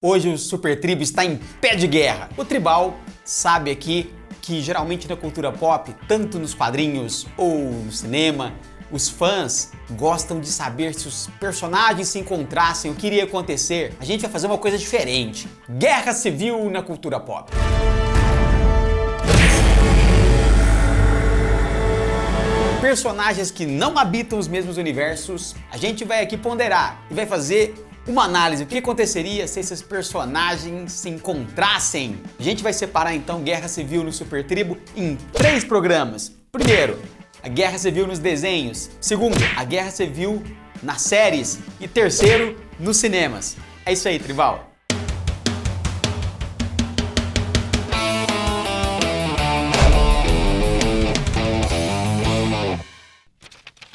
Hoje o Super Tribo está em pé de guerra. O Tribal sabe aqui que geralmente na cultura pop, tanto nos quadrinhos ou no cinema, os fãs gostam de saber se os personagens se encontrassem, o que iria acontecer. A gente vai fazer uma coisa diferente. Guerra civil na cultura pop. Personagens que não habitam os mesmos universos, a gente vai aqui ponderar e vai fazer uma análise. O que aconteceria se esses personagens se encontrassem? A gente vai separar então Guerra Civil no Super Tribo em 3 programas. Primeiro, a Guerra Civil nos desenhos. Segundo, a Guerra Civil nas séries. E terceiro, nos cinemas. É isso aí, Tribal.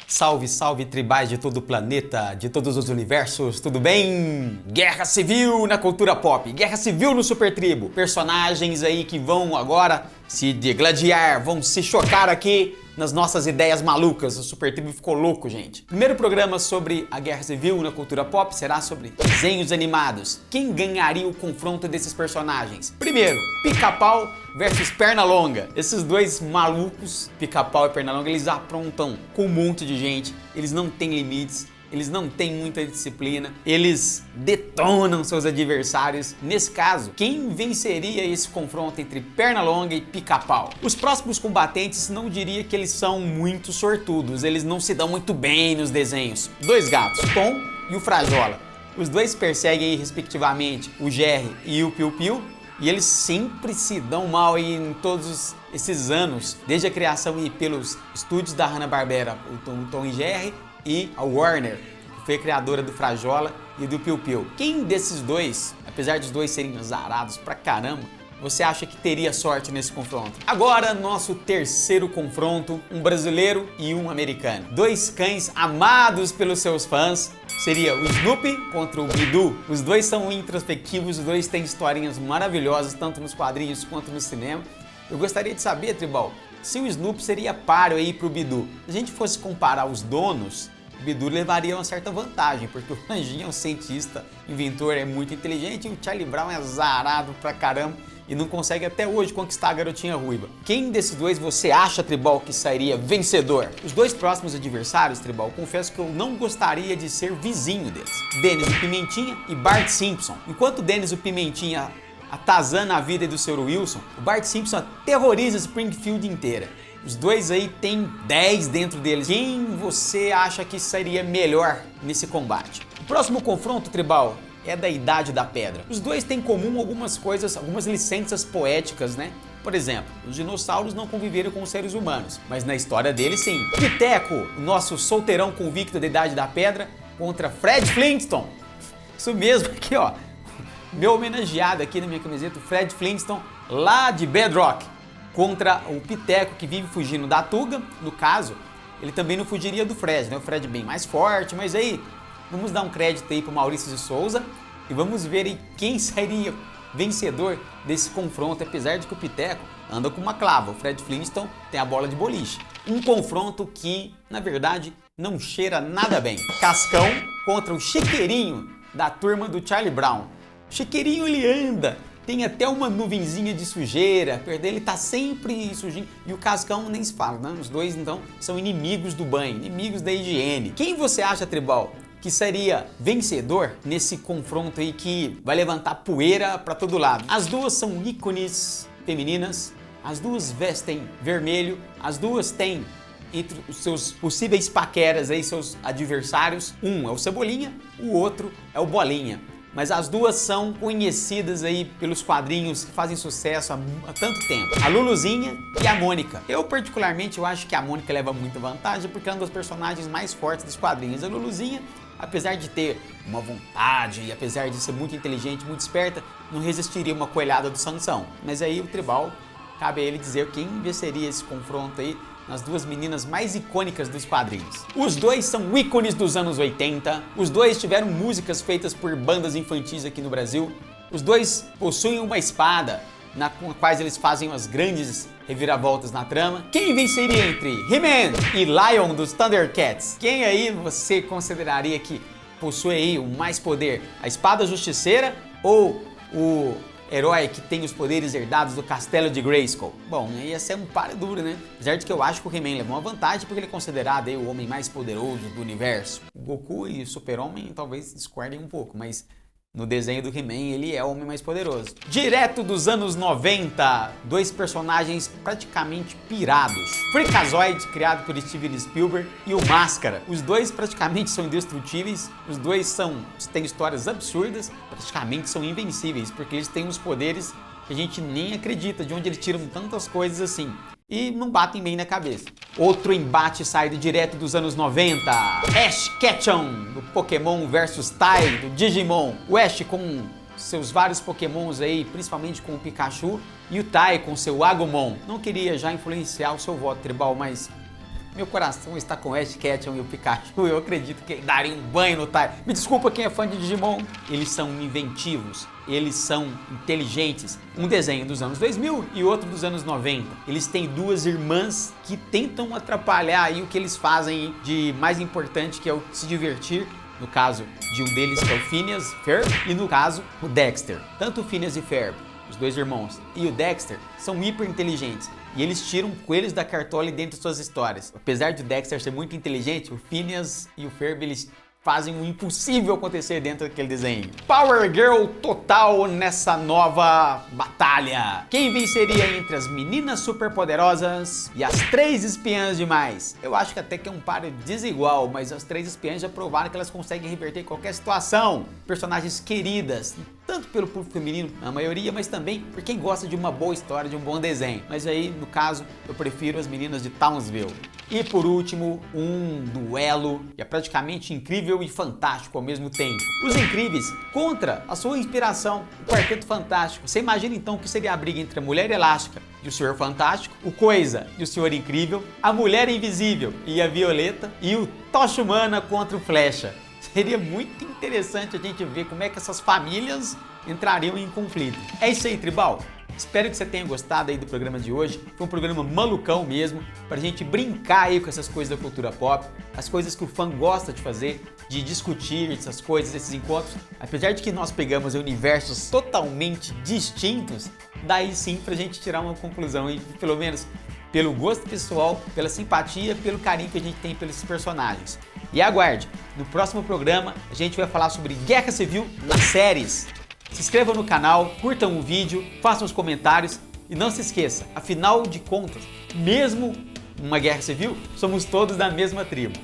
Salve, salve, tribais de todo o planeta, de todos os universos, tudo bem? Guerra Civil na cultura pop, Guerra Civil no Super Tribo. Personagens aí que vão agora se degladiar, vão se chocar aqui nas nossas ideias malucas. O Super Tribo ficou louco, gente. Primeiro programa sobre a Guerra Civil na cultura pop será sobre desenhos animados. Quem ganharia o confronto desses personagens? Primeiro, Pica-Pau versus Pernalonga. Esses dois malucos, Pica-Pau e Pernalonga, eles aprontam com um monte de gente. Eles não têm limites. Eles não têm muita disciplina, eles detonam seus adversários. Nesse caso, quem venceria esse confronto entre Pernalonga e Pica-Pau? Os próximos combatentes não diria que eles são muito sortudos, eles não se dão muito bem nos desenhos. Dois gatos, Tom e o Frajola. Os dois perseguem, respectivamente, o Jerry e o Piu-Piu, e eles sempre se dão mal aí em todos esses anos, desde a criação aí pelos estúdios da Hanna-Barbera, o Tom e Jerry, e a Warner, que foi a criadora do Frajola e do Piu-Piu. Quem desses dois, apesar dos dois serem azarados pra caramba, você acha que teria sorte nesse confronto? Agora, nosso terceiro confronto, um brasileiro e um americano. Dois cães amados pelos seus fãs. Seria o Snoopy contra o Bidu. Os dois são introspectivos, os dois têm historinhas maravilhosas, tanto nos quadrinhos quanto no cinema. Eu gostaria de saber, Tribal, se o Snoopy seria páreo aí pro Bidu. Se a gente fosse comparar os donos, o Bidu levaria uma certa vantagem, porque o Anjinho é um cientista, inventor, é muito inteligente, e o Charlie Brown é azarado pra caramba e não consegue até hoje conquistar a garotinha ruiva. Quem desses dois você acha, Tribal, que sairia vencedor? Os dois próximos adversários, Tribal, confesso que eu não gostaria de ser vizinho deles. Dennis o Pimentinha e Bart Simpson. Enquanto Dennis o Pimentinha atazana a vida do Sr. Wilson, o Bart Simpson aterroriza Springfield inteira. Os dois aí têm 10 dentro deles. Quem você acha que seria melhor nesse combate? O próximo confronto, Tribal, é da Idade da Pedra. Os dois têm em comum algumas coisas, algumas licenças poéticas, né? Por exemplo, os dinossauros não conviveram com os seres humanos, mas na história deles sim. Piteco, o nosso solteirão convicto da Idade da Pedra, contra Fred Flintstone. Isso mesmo, aqui ó. Meu homenageado aqui na minha camiseta, o Fred Flintstone, lá de Bedrock, contra o Piteco, que vive fugindo da Tuga. No caso, ele também não fugiria do Fred, né? O Fred é bem mais forte, mas aí, vamos dar um crédito aí pro Maurício de Souza e vamos ver aí quem sairia vencedor desse confronto, apesar de que o Piteco anda com uma clava. O Fred Flintstone tem a bola de boliche. Um confronto que, na verdade, não cheira nada bem. Cascão contra o Chiqueirinho, da turma do Charlie Brown. Chiqueirinho ele anda, tem até uma nuvenzinha de sujeira, perto dele tá sempre sujinho. E o Cascão nem se fala, né? Os dois então são inimigos do banho, inimigos da higiene. Quem você acha, Tribal, que seria vencedor nesse confronto aí que vai levantar poeira pra todo lado? As duas são ícones femininas, as duas vestem vermelho, as duas têm entre os seus possíveis paqueras aí, seus adversários, um é o Cebolinha, o outro é o Bolinha. Mas as duas são conhecidas aí pelos quadrinhos que fazem sucesso há tanto tempo. A Luluzinha e a Mônica. Eu particularmente eu acho que a Mônica leva muita vantagem porque é uma das personagens mais fortes dos quadrinhos. A Luluzinha, apesar de ter uma vontade e apesar de ser muito inteligente, muito esperta, não resistiria uma coelhada do Sansão. Mas aí o Tribal, cabe a ele dizer quem venceria esse confronto aí nas duas meninas mais icônicas dos quadrinhos. Os dois são ícones dos anos 80, os dois tiveram músicas feitas por bandas infantis aqui no Brasil, os dois possuem uma espada com a quais eles fazem umas grandes reviravoltas na trama. Quem venceria entre He-Man e Lion dos Thundercats? Quem aí você consideraria que possui aí o mais poder? A espada justiceira ou o herói que tem os poderes herdados do Castelo de Grayskull? Bom, ia ser um páreo duro, né? Apesar de que eu acho que o He-Man levou uma vantagem porque ele é considerado aí o homem mais poderoso do universo. O Goku e o Super-Homem talvez discordem um pouco, mas no desenho do He-Man ele é o homem mais poderoso. Direto dos anos 90, dois personagens praticamente pirados. Freakazoid, criado por Steven Spielberg, e o Máscara. Os dois praticamente são indestrutíveis, os dois têm histórias absurdas, praticamente são invencíveis, porque eles têm uns poderes que a gente nem acredita de onde eles tiram tantas coisas assim. E não batem bem na cabeça. Outro embate saído direto dos anos 90. Ash Ketchum, do Pokémon versus Tai, do Digimon. O Ash com seus vários Pokémons aí, principalmente com o Pikachu, e o Tai com seu Agumon. Não queria já influenciar o seu voto tribal, mas meu coração está com o Ash Ketchum e o Pikachu. Eu acredito que ele daria um banho no Tai. Me desculpa quem é fã de Digimon. Eles são inventivos, eles são inteligentes. Um desenho dos anos 2000 e outro dos anos 90. Eles têm duas irmãs que tentam atrapalhar aí o que eles fazem de mais importante, que é o se divertir. No caso de um deles, que é o Phineas Ferb, e no caso, o Dexter. Tanto o Phineas e Ferb, os dois irmãos, e o Dexter são hiper inteligentes. E eles tiram coelhos da cartola dentro de suas histórias. Apesar de o Dexter ser muito inteligente, o Phineas e o Ferb, eles fazem o impossível acontecer dentro daquele desenho. Power Girl total nessa nova batalha. Quem venceria entre as meninas superpoderosas e as três espiãs demais? Eu acho que até que é um páreo desigual, mas as três espiãs já provaram que elas conseguem reverter qualquer situação. Personagens queridas, tanto pelo público feminino, a maioria, mas também por quem gosta de uma boa história, de um bom desenho. Mas aí, no caso, eu prefiro as meninas de Townsville. E por último, um duelo que é praticamente incrível e fantástico ao mesmo tempo. Os Incríveis contra a sua inspiração, o Quarteto Fantástico. Você imagina então que seria a briga entre a Mulher Elástica e o Senhor Fantástico, o Coisa e o Senhor Incrível, a Mulher Invisível e a Violeta, e o Tocha Humana contra o Flecha. Seria muito interessante a gente ver como é que essas famílias entrariam em conflito. É isso aí, Tribal. Espero que você tenha gostado aí do programa de hoje. Foi um programa malucão mesmo, pra gente brincar aí com essas coisas da cultura pop, as coisas que o fã gosta de fazer, de discutir essas coisas, esses encontros. Apesar de que nós pegamos universos totalmente distintos, daí sim pra gente tirar uma conclusão e pelo menos pelo gosto pessoal, pela simpatia, pelo carinho que a gente tem pelos personagens. E aguarde, no próximo programa a gente vai falar sobre Guerra Civil nas séries. Se inscreva no canal, curtam o vídeo, façam os comentários e não se esqueça, afinal de contas, mesmo numa guerra civil, somos todos da mesma tribo.